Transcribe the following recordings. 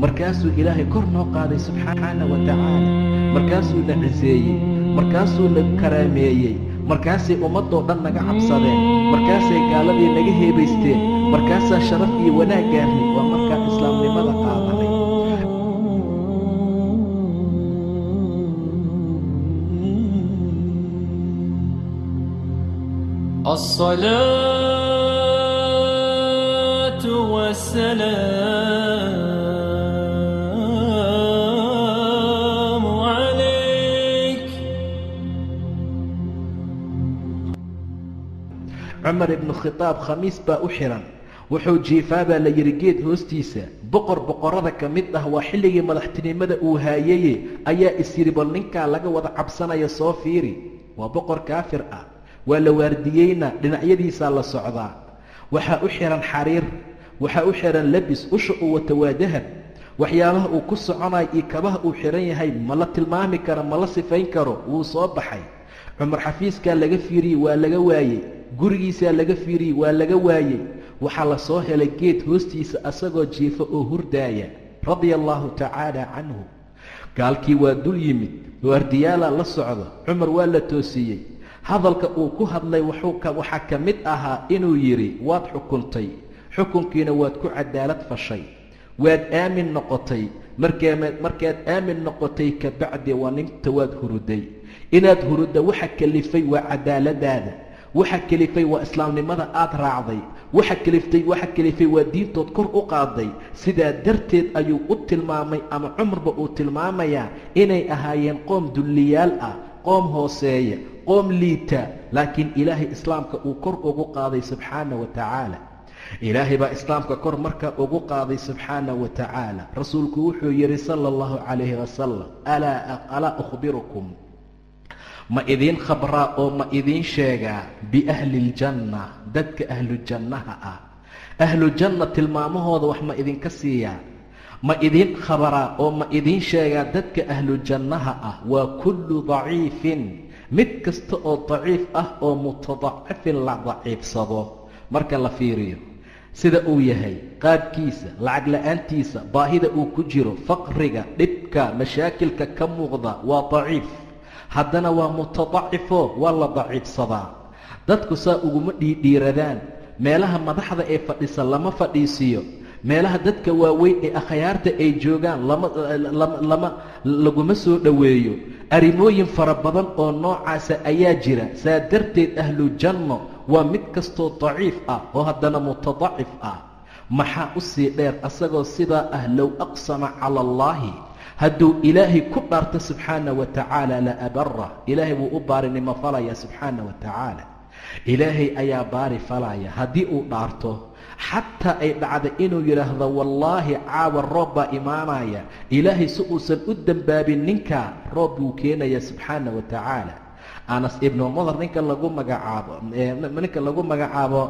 markaasuu ilaahay kor noo qaaday subxaana wa tacaala, markaasuu na ciseeyey, markaasuu na karaameeyey, markaasay ummaddoo dhan naga cabsadeen, markaasay gaaladii naga heebaysteen, markaasaa sharaf iyo wanaag gaarnay. waa markaan islaamnimada qaadanay. الصلاة والسلام عليك. cumar ibnu khitaab khamiis baa u xihan, wuxuu jiifaabaa la yidhi geed hoostiisa. boqorada ka mid ah, waa xilligii madaxtinimada uu haayaye, ayaa is yidhi bal ninkaa laga wada cabsanaya soo fiiri. waa boqor kaafir ah, waa la waardiyeyna, dhinacyadiisaa la socdaa. waxaa u xihan xariir, waxaa u xihan labis, usha uu wato waa dahab. waxyaabaha uu ku soconayo iyo kabaha uu xihan yahay ma la tilmaami karo, ma la sifayn karo. wuu soo baxay. cumar xafiiskaa laga fiiriyey, waa laga waayey. gurigiisaa laga fiiriyey, waa laga waayey. waxaa la soo helay geed hoostiisa asagoo jiifa oo hurdaaya, radia allaahu tacaala canhu. gaalkii waa dul yimid, waardiyaalaa la socda. cumar waa la toosiyey. hadalka uu ku hadlay waxaa ka mid ahaa inuu yidhi, waad xukuntay, xukunkiina waad ku cadaalad fashay, waad aamin noqotay. markaad aamin noqotay ka bacdi waninta waad huruday. inaad hurudda waxa kalifay waa cadaaladaada, waxa kalifay waa islaamnimada aad raacday, waxa kalifay waa diintood kor u qaaday. sidaa darteed ayuu u tilmaamay, ama cumarba uu tilmaamayaa inay ahaayeen qoom dulliyaal ah, qoom hooseeya, qoom liita, laakiin ilaahay islaamka uu kor ugu qaaday subxaana wa tacaala. ilaahay baa islaamka kor markaa ugu qaaday subxaana wa tacaala. rasuulku wuxuu yidhi sala allahu calayhi wasalam, alaa ukhbirukum, ma idiin khabraa oo ma idiin sheegaa biahli ljanna, dadka ahlu jannaha ah. ahlu janna tilmaamahooda wax ma idinka siiyaa? ma idiin khabaraa oo ma idiin sheegaa dadka ahlu jannaha ah? waa kullu daciifin, mid kasta oo daciif ah oo mutadacifin la daciifsado. marka la fiiriyo sida uu yahay, qaabkiisa, lacag la-aantiisa, baahida uu ku jiro, faqriga, dhibka, mashaakilka ka muuqda, waa daciif. haddana waa mutadacifo, waa la daciifsadaa. dadku saa uguma dhiidhiiradaan. meelaha madaxda ee fadhisa lama fadhiisiiyo. meelaha dadka waaweyn ee akhyaarta ay joogaan laguma soo dhoweeyo. arrimooyin fara badan oo noocaasa ayaa jira. saa darteed ahlu janno waa mid kastoo daciif ah oo haddana mutadacif ah. maxaa u sii dheer asagoo sidaa ah, low aqsama cala allaahi, hadduu ilaahay ku dhaarto subxaana wa tacaala la abara, ilaahay wuu u baarinimo falaya subxaana wa tacaala. ilaahay ayaa baari falaya haddii uu dhaarto. xataa ay dhacda inuu yidhaahdo wallaahi caawa roob baa imaanaya, ilaahay si uusan u dembaabin ninkaa, roob buu keenaya subxaana wa tacaala. anas ibnu nadar ninka lagu magacaabo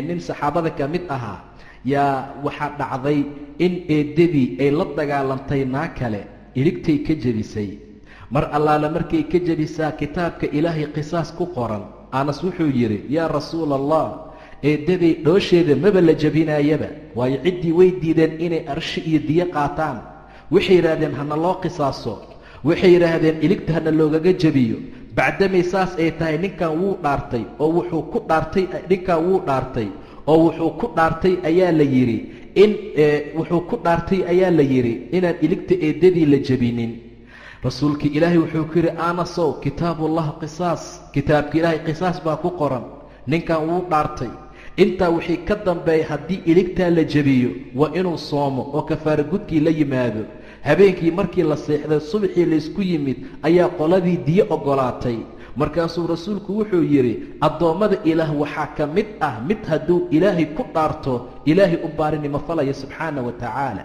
nin saxaabada ka mid ahaa, yaa waxaa dhacday in eedadii ay la dagaalantay naa kale, iligtay ka jebisay. mar allaala markay ka jebisaa kitaabka ilaahay qisaas ku qoran. anas wuxuu yidhi, yaa rasuula allah, eedaday dhoosheeda maba la jebinaayaba, waayo ciddii way diideen inay arshi iyo diyo qaataan. waxay yidhaahdeen hana loo qisaaso, waxay yidhaahdeen iligta hana loogaga jebiyo. bacdamay saas ay tahay, ninkan wuu dhaartay oo wuxuu ku dhaartay ayaa la yidhi inaan iligta eedadii la jebinin. rasuulkii ilaahay wuxuu ku yidhi, anasow, kitaabullah qisaas, kitaabka ilaahay qisaas baa ku qoran. ninkan wuu dhaartay. intaa wixii ka dambeeya haddii iligtaa la jebiyo waa inuu soomo oo kafaara gudkii la yimaado. habeenkii markii la seexday, subaxii laysku yimid ayaa qoladii diyo oggolaatay. markaasuu rasuulku wuxuu yidhi, addoommada ilaah waxaa ka mid ah mid hadduu ilaahay ku dhaarto, ilaahay u baarinimo falaya subxaana wa tacaala.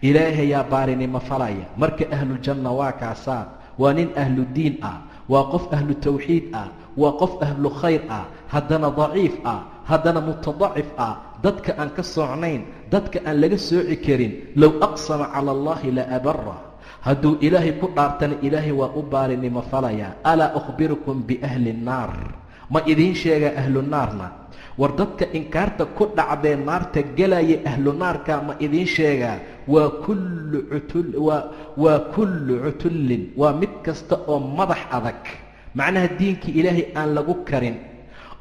ilaahay ayaa baarinimo falaya. marka ahlujanna waa kaasaa, waa nin ahlu diin ah, waa qof ahlu tawxiid ah, waa qof ahlu khayr ah, haddana daciif ah, haddana mutadacif ah, dadka aan ka socnayn, dadka aan laga sooci karin. low aqsama cala allaahi la abara, hadduu ilaahay ku dhaartana ilaahay waa u baarinimo falaya. alaa ukhbirukum biahli nnaar, ma idiin sheegaa ahlu naarna? war dadka inkaarta ku dhacdee naarta gelaya ahlu naarka ma idiin sheegaa? waa kullu cutullin waa mid kasta oo madax adag, macnaha diinka ilaahay aan lagu karin,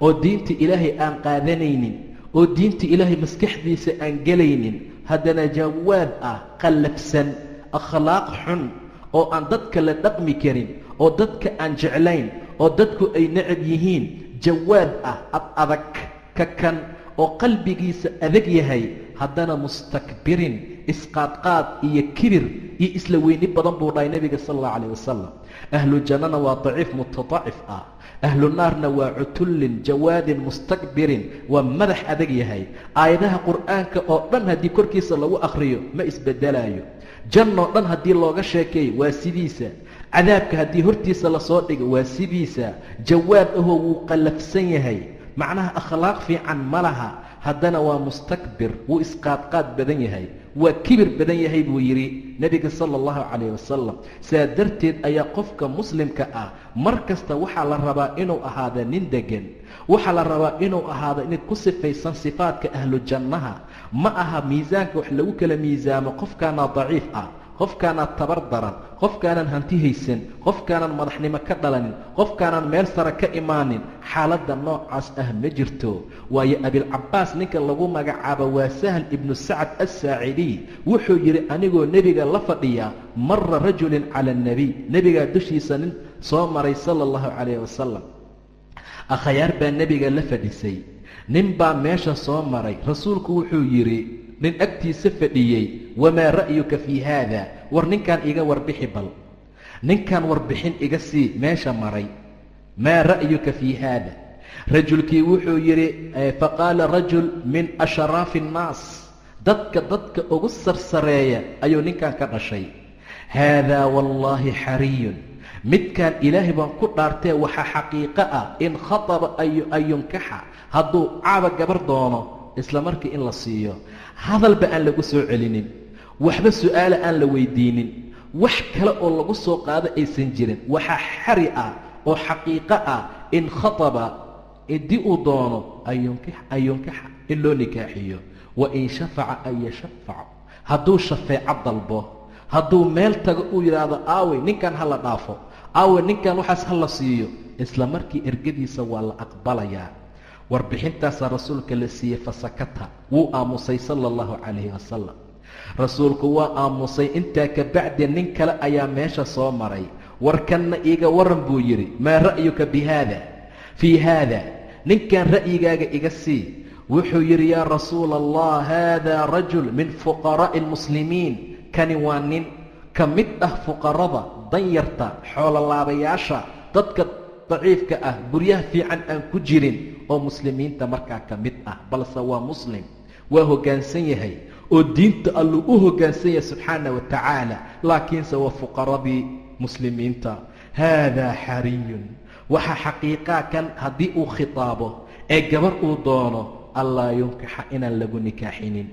oo diinta ilaahay aan qaadanaynin, oo diinta ilaahay maskaxdiisa aan gelaynin, haddana jawaad ah, qallafsan, akhlaaq xun, oo aan dadka la dhaqmi karin, oo dadka aan jeclayn, oo dadku ay necab yihiin, jawaad ah, ad adag, ka kan oo qalbigiisa adag yahay, haddana mustakbirin, isqaadqaad iyo kibir iyo isla weyni badan buu dhahay nebiga sala allahu calayh wasalam. ahlu jannana waa daciif mutadaacif ah, ahlu naarna waa cutullin jawaadin mustakbirin, waa madax adag yahay. aayadaha qur'aanka oo dhan haddii korkiisa lagu akhriyo ma isbedelaayo, jannoo dhan haddii looga sheekeeyo waa sidiisa, cadaabka haddii hortiisa lasoo dhigo waa sidiisa, jawaad ahoo wuu qallafsan yahay, macnaha akhlaaq fiican ma laha, haddana waa mustakbir, wuu isqaadqaad badan yahay, waa kibir badan yahay buu yidhi nebiga sala allahu calayh wasalam. saa darteed ayaa qofka muslimka ah mar kasta waxaa la rabaa inuu ahaado nin deggan, waxaa la rabaa inuu ahaado mid ku sifaysan sifaadka ahlu jannaha. ma aha miisaanka wax lagu kala miisaamo qofkaana daciif ah, qofkaanaan tabar daran, qofkaanaan hanti haysan, qofkaanaan madaxnimo ka dhalanin, qofkaanaan meel sare ka imaanin. xaaladda noocaas ah ma jirto. waayo abilcabaas ninka lagu magacaabo waa sahl ibnu sacad assaacidiy wuxuu yidhi anigoo nebiga la fadhiya mara rajulin cala annebiy, nebigaa dushiisa nin soo maray sala allahu calayh wasalam. akhyaar baa nebiga la fadhisay, nin baa meesha soo maray, rasuulku wuxuu yidhi nin agtiisa fadhiyey, wamaa ra'yuka fii haada, war ninkan iga warbixi bal, ninkan warbixin iga sii meesha maray, maa ra'yuka fii haada. rajulkii wuxuu yidhi faqaala rajul min ashraafi annaas, dadka ugu sarsareeya ayuu ninkan ka dhashay. haadaa wallaahi xariyun, midkan ilaahay baan ku dhaartee waxaa xaqiiqo ah in khataba an yunkaxa, hadduu caaba gabar doono isla markii in la siiyo, hadalba aan lagu soo celinin, waxba su'aala aan la weydiinin, wax kale oo lagu soo qaado aysan jirin. waxaa xari ah oo xaqiiqo ah in khataba haddii uu doono an yunkaxa in loo nikaaxiyo, wa in shafaca an yashafac, hadduu shafeeco dalbo, hadduu meel tago uu yidhaahdo aawey ninkan ha la dhaafo, aawey ninkan waxaas ha la siiyo, isla markii ergadiisa waa la aqbalayaa. warbixintaasaa rasuulka la siiyey, fasakata wuu aamusay sala allahu calayhi wasalam. rasuulku waa aamusay. intaa ka bacdi nin kale ayaa meesha soo maray, warkanna iiga waran buu yidhi, maa ra'yuka fii haada, ninkan ra'yigaaga iga sii. wuxuu yidhi yaa rasuula allah, haadaa rajul min fuqaraa'i almuslimiin, kani waa nin ka mid ah fuqarada, danyarta, xoololaabayaasha, dadka daciifka ah, guryaha fiican aan ku jirin, oo muslimiinta markaa ka mid ah, balse waa muslim, waa hoggaansan yahay, oo diinta alluu u hoggaansan yahay subxaana wa tacaala, laakiinse waa fuqaradii muslimiinta. haadaa xariyun, waxaa xaqiiqaa kan haddii uu khitaabo ee gabar uu doono allaa yunkaxa inaan lagu nikaaxinin,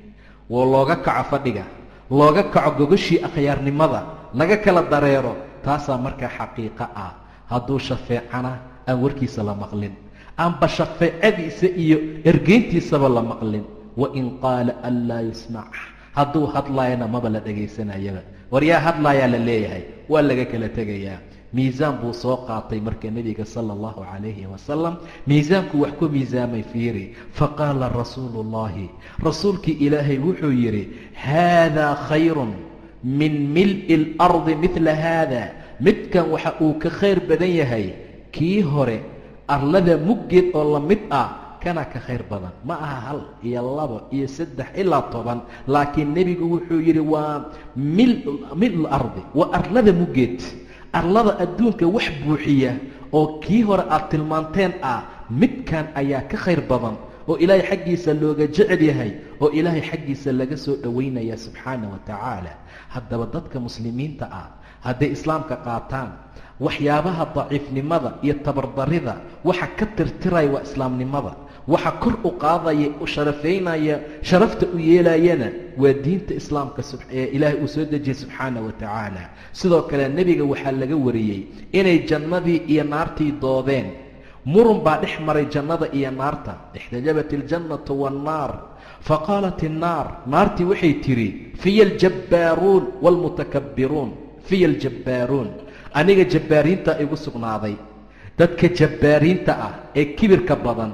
woo looga kaco fadhiga, looga kaco gogashii akhyaarnimada, laga kala dareero. taasaa markaa xaqiiqo ah. hadduu shafeecana aan warkiisa la maqlin, aanba shafeecadiisa iyo ergeyntiisaba la maqlin. wain qaala an laa yusmac, hadduu hadlaayana maba la dhegaysanayaba. war yaa hadlaayaa la leeyahay, waa laga kala tegayaa. miisaan buu soo qaatay marka nebiga sala allahu calayhi wasalam, miisaankuu wax ku miisaamay fiiri. faqaala rasuulu ullahi, rasuulkii ilaahay wuxuu yidhi, haadaa khayrun min mil'i اlardi midla haada, midkan waxa uu ka khayr badan yahay kii hore, arlada muggeed oo la mid ah, kana ka khayr badan. ma aha 1 iyo 2 iyo 3 ilaa 10, laakiin nebigu wuxuu yidhi waa mil'u ardi, waa arlada muggeed, arlada adduunka wax buuxiya oo kii hore aad tilmaanteen ah, midkan ayaa ka khayr badan, oo ilaahay xaggiisa looga jecel yahay, oo ilaahay xaggiisa laga soo dhowaynaya subxaana wa tacaala. haddaba dadka muslimiinta ah hadday islaamka qaataan, waxyaabaha daciifnimada iyo tabardarida waxa ka tirtiraya waa islaamnimada, waxa kor u qaadaya, u sharafaynaya, sharafta u yeelayana waa diinta islaamka ee ilaahay uu soo dejiyey subxaana wa tacaala. sidoo kale nebiga waxaa laga wariyey inay jannadii iyo naartii doodeen, murun baa dhex maray jannada iyo naarta. ixtajabat iljannatu waannaar, faqaalat الnaar naartii waxay tidhi fiya aljabbaaruun wاlmutakabbiruun, fiya aljabbaaruun, aniga jabbaariinta igu sugnaaday. dadka jabbaariinta ah ee kibirka badan,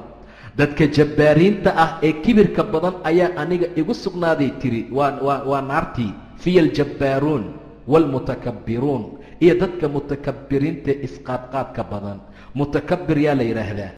dadka jabbaariinta ah ee kibirka badan ayaa aniga igu sugnaaday tiri. waa naartii. fiya aljabbaaruun wاlmutakabbiruun, iyo dadka mutakabbiriinta isqaadqaadka badan. mutakabbir yaa la yidhaahdaa